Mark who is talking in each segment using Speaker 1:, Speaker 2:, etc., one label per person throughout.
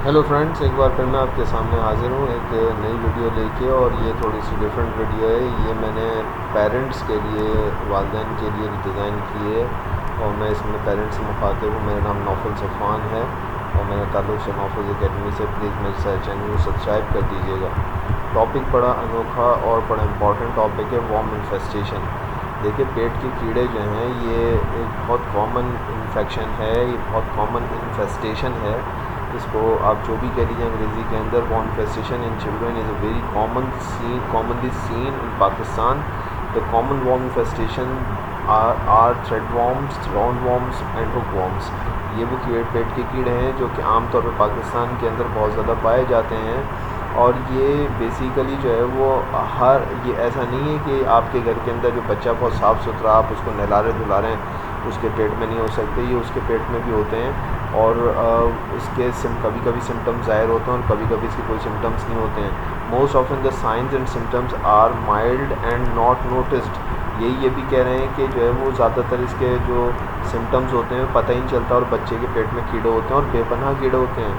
Speaker 1: Hello friends, एक बार फिर मैं आपके सामने हाज़िर हूँ एक नई वीडियो लेके। और ये थोड़ी सी डिफरेंट वीडियो है। ये मैंने पेरेंट्स के लिए, वालिदैन के लिए डिज़ाइन की है। और मैं इसमें पेरेंट्स से मुखातिब हूँ। मेरा नाम नौफल सफ़ान है और मेरा ताल्लुक़ से नौफल एकेडमी से। प्लीज़ मेरे चैनल को सब्सक्राइब कर दीजिएगा। टॉपिक बड़ा अनोखा और बड़ा इम्पॉर्टेंट टॉपिक है, वॉर्म इन्फेस्टेशन। देखिए, पेट के कीड़े जो हैं ये एक बहुत कॉमन इन्फेक्शन है, ये बहुत कॉमन इन्फेस्टेशन है। इसको आप जो भी कह लीजिए अंग्रेज़ी के अंदर, worm infestation in children is a very commonly seen in Pakistan. The common worm infestation are thread worms, round worms and hook worms. ये वो पेट के कीड़े हैं जो कि आमतौर पर पाकिस्तान के अंदर बहुत ज़्यादा पाए जाते हैं। और ये बेसिकली जो है वो ये ऐसा नहीं है कि आपके घर के अंदर जो बच्चा बहुत साफ़ सुथरा, आप उसको नहला रहे धुला रहे हैं, उसके पेट में नहीं हो सकते। ये उसके पेट में भी होते हैं। और इसके कभी कभी सिम्टम्स ज़ाहिर होते हैं और कभी कभी इसके कोई सिम्टम्स नहीं होते हैं। Most often the signs and symptoms are mild and not noticed. ये भी कह रहे हैं कि जो है वो ज़्यादातर इसके जो सिम्टम्स होते हैं पता ही नहीं चलता, और बच्चे के पेट में कीड़े होते हैं और बेपनाह कीड़े होते हैं।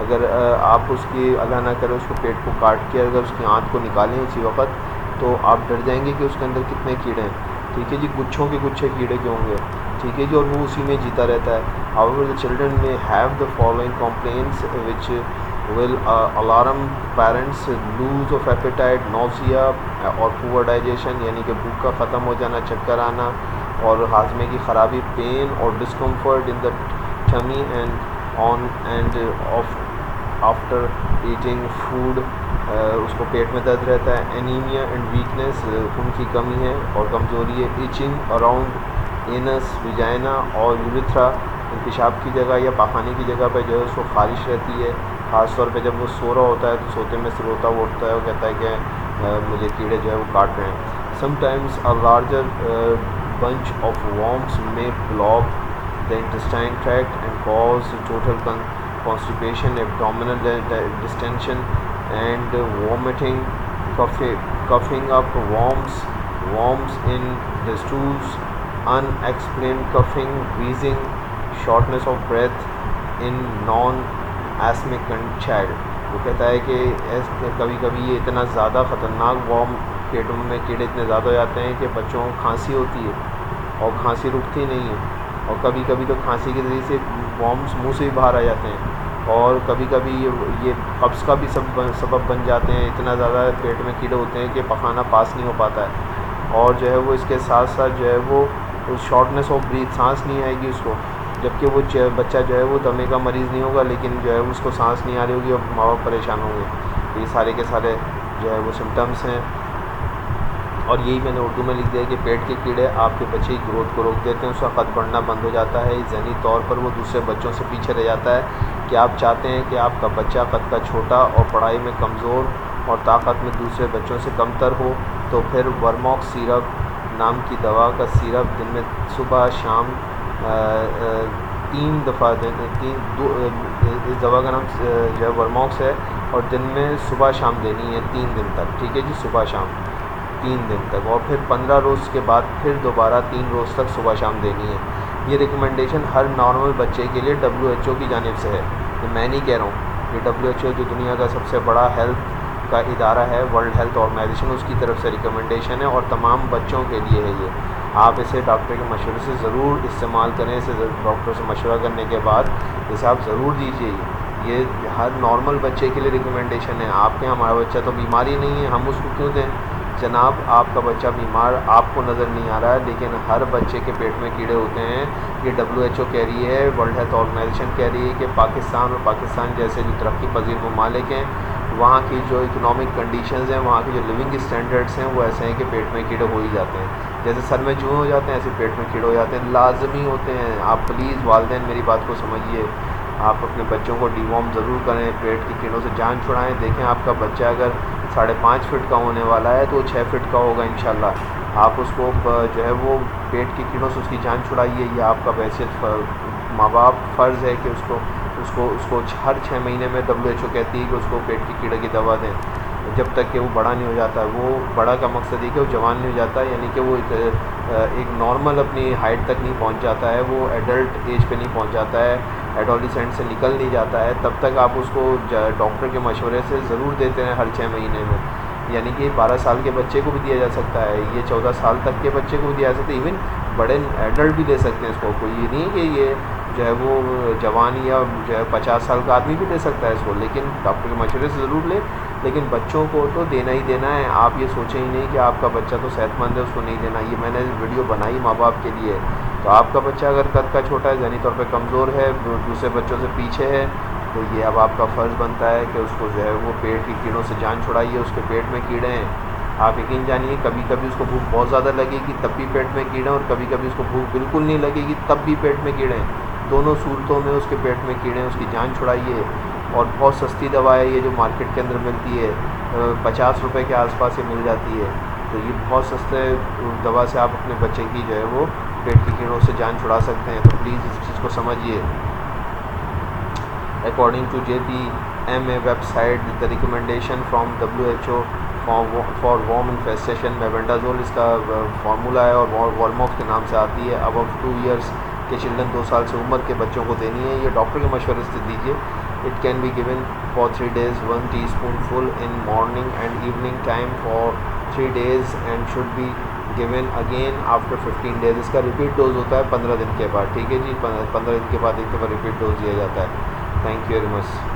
Speaker 1: अगर आप उसकी, अल्लाह ना करे, उसको पेट को काट के अगर उसकी आँत को निकालें उसी वक्त, तो आप डर जाएंगे कि उसके अंदर कितने कीड़े हैं। ठीक है जी, गुच्छों के गुच्छे कीड़े के होंगे। ठीक है जी, और वो उसी में जीता रहता है। However, the children may have the following complaints which will alarm parents: lose of appetite, nausea और poor digestion, यानी कि भूख का ख़त्म हो जाना, चक्कर आना और हाजमे की ख़राबी, पेन और discomfort in the tummy and of after eating food, उसको पेट में दर्द रहता है। एनीमिया एंड वीकनेस, खून की कमी है और कमज़ोरी है। इचिंग अराउंड एनस, विजाइना और यूरिथ्रा, पेशाब की जगह या पाखाने की जगह पर जो है उसको खारिश रहती है। ख़ास तौर पे जब वो सो रहा होता है तो सोते में से रोता वो उठता है और कहता है कि मुझे कीड़े जो है वो काट रहे हैं। Sometimes a larger bunch of worms may block the intestine tract and cause total constipation, abdominal distension and vomiting, coughing up worms in the stools, unexplained coughing, wheezing, shortness of breath in non-asthmatic child। वो कहता है कि कभी कभी ये इतना ज़्यादा ख़तरनाक वॉर्म, पेटों में कीड़े इतने ज़्यादा हो जाते हैं कि बच्चों को खांसी होती है और खांसी रुकती नहीं है। और कभी कभी तो खांसी के ज़रिए से वॉर्म्स मुंह से भी बाहर आ जाते हैं। और कभी कभी ये कब्ज़ का भी सबब बन जाते हैं। इतना ज़्यादा पेट में कीड़े होते हैं कि पखाना पास नहीं हो पाता है। और जो है वो इसके साथ साथ जो है वो शॉर्टनेस ऑफ ब्रीथ, सांस नहीं आएगी उसको। जबकि वो बच्चा जो है वो दमे का मरीज़ नहीं होगा, लेकिन जो है उसको सांस नहीं आ रही होगी और माँ बाप परेशान होंगे। ये सारे के सारे जो है वो सिम्टम्स हैं। और यही मैंने उर्दू में लिख दिया कि पेट के कीड़े आपके बच्चे की ग्रोथ को रोक देते हैं, उसका कद बढ़ना बंद हो जाता है। ज़हनी तौर पर वो दूसरे बच्चों से पीछे रह जाता है। कि आप चाहते हैं कि आपका बच्चा कद का छोटा और पढ़ाई में कमज़ोर और ताकत में दूसरे बच्चों से कमतर हो, तो फिर वर्मॉक्स सिरप नाम की दवा का सिरप दिन में सुबह शाम 3 दफ़ा इस दवा का नाम जो है वर्मॉक्स है, और दिन में सुबह शाम देनी है 3 दिन तक। ठीक है जी, सुबह शाम 3 दिन तक, और फिर 15 रोज़ के बाद फिर दोबारा 3 रोज़ तक सुबह शाम देनी है। ये रिकमेंडेशन हर नॉर्मल बच्चे के लिए WHO की जानिब से है। तो मैं नहीं कह रहा हूँ, ये WHO जो दुनिया का सबसे बड़ा हेल्थ का इदारा है, वर्ल्ड हेल्थ ऑर्गेनाइजेशन, उसकी तरफ से रिकमेंडेशन है और तमाम बच्चों के लिए है ये। आप इसे डॉक्टर के मशवरे से ज़रूर इस्तेमाल करें। इसे डॉक्टर से मशवरा करने के बाद इसे आप ज़रूर दीजिए। ये हर नॉर्मल बच्चे के लिए रिकमेंडेशन है। आपके हमारा बच्चा तो बीमारी नहीं है, हम उसको क्यों दें? जनाब, आपका बच्चा बीमार आपको नज़र नहीं आ रहा है, लेकिन हर बच्चे के पेट में कीड़े होते हैं। ये WHO कह रही है, वर्ल्ड हेल्थ ऑर्गेनाइजेशन कह रही है कि पाकिस्तान और पाकिस्तान जैसे जो तरक्की पजीर ममालिक हैं, वहाँ की जो इकोनॉमिक कंडीशंस हैं, वहाँ के जो लिविंग स्टैंडर्ड्स हैं, वो ऐसे हैं कि पेट में कीड़े हो ही जाते हैं। जैसे सर में जुएँ हो जाते हैं, ऐसे पेट में कीड़े हो जाते हैं, लाजमी होते हैं। आप प्लीज़ वालिदैन मेरी बात को समझिए। आप अपने बच्चों को डिवॉर्म ज़रूर करें, पेट के कीड़ों से जान छुड़ाएं। देखें, आपका बच्चा अगर 5.5 फीट का होने वाला है तो 6 फीट का होगा इंशाल्लाह। आप उसको जो है वो पेट के कीड़ों से उसकी जान छुड़ाइए। ये आपका हैसियत माँ बाप फ़र्ज़ है कि उसको उसको उसको हर 6 महीने में WHO कहती है कि उसको पेट के कीड़े की दवा दें, जब तक कि वो बड़ा नहीं हो जाता। वो बड़ा का मकसद ये कि वो जवान नहीं हो जाता, यानी कि वो एक नॉर्मल अपनी हाइट तक नहीं पहुंच जाता है, वो एडल्ट एज पे नहीं पहुंच जाता है। एडोलेसेंट से निकल नहीं जाता है, तब तक आप उसको डॉक्टर के मशवरे से ज़रूर देते हैं हर 6 महीने में। यानी कि 12 साल के बच्चे को भी दिया जा सकता है, ये 14 साल तक के बच्चे को भी दिया जा सकता है, इवन बड़े एडल्ट भी ले सकते हैं इसको। कोई ये नहीं कि ये जो है वो जवान या जो है 50 साल का आदमी भी ले सकता है इसको, लेकिन डॉक्टर के मशवरे से ज़रूर ले। लेकिन बच्चों को तो देना ही देना है। आप ये सोचें ही नहीं कि आपका बच्चा तो सेहतमंद है उसको नहीं देना। ये मैंने वीडियो बनाई माँ बाप के लिए। तो आपका बच्चा अगर कद का छोटा है, ज़हनी तौर पे कमज़ोर है, दूसरे बच्चों से पीछे है, तो ये अब आपका फ़र्ज़ बनता है कि उसको जो है वो पेट की कीड़ों से जान छुड़ाइए। उसके पेट में कीड़े हैं, आप यकीन जानिए कभी कभी उसको भूख बहुत ज़्यादा लगेगी तब भी पेट में कीड़े, और कभी कभी उसको भूख बिल्कुल नहीं लगेगी तब भी पेट में कीड़े हैं। दोनों सूरतों में उसके पेट में कीड़े हैं, उसकी जान छुड़ाइए। और बहुत सस्ती दवा है ये जो मार्केट के अंदर मिलती है, 50 रुपये के आसपास ये मिल जाती है। तो ये बहुत सस्ते दवा से आप अपने बच्चे की जो है वो पेट की कीड़ों से जान छुड़ा सकते हैं। तो प्लीज़ इस चीज़ को समझिए। According to JPMA website, the recommendation from WHO for worm infestation, mebendazole इसका फार्मूला है और वॉलमॉक्स के नाम से आती है। अब 2 ईयर्स के चिल्ड्रन, 2 साल से उम्र के बच्चों को देनी है। ये डॉक्टर के मशवरे से दीजिए। It can be given for 3 days, 1 teaspoonful in morning and evening time for 3 days and should be given again after 15 days। इसका रिपीट डोज होता है 15 दिन के बाद। ठीक है जी, 15 दिन के बाद एक दफ़ा रिपीट डोज दिया जाता है। Thank you very much.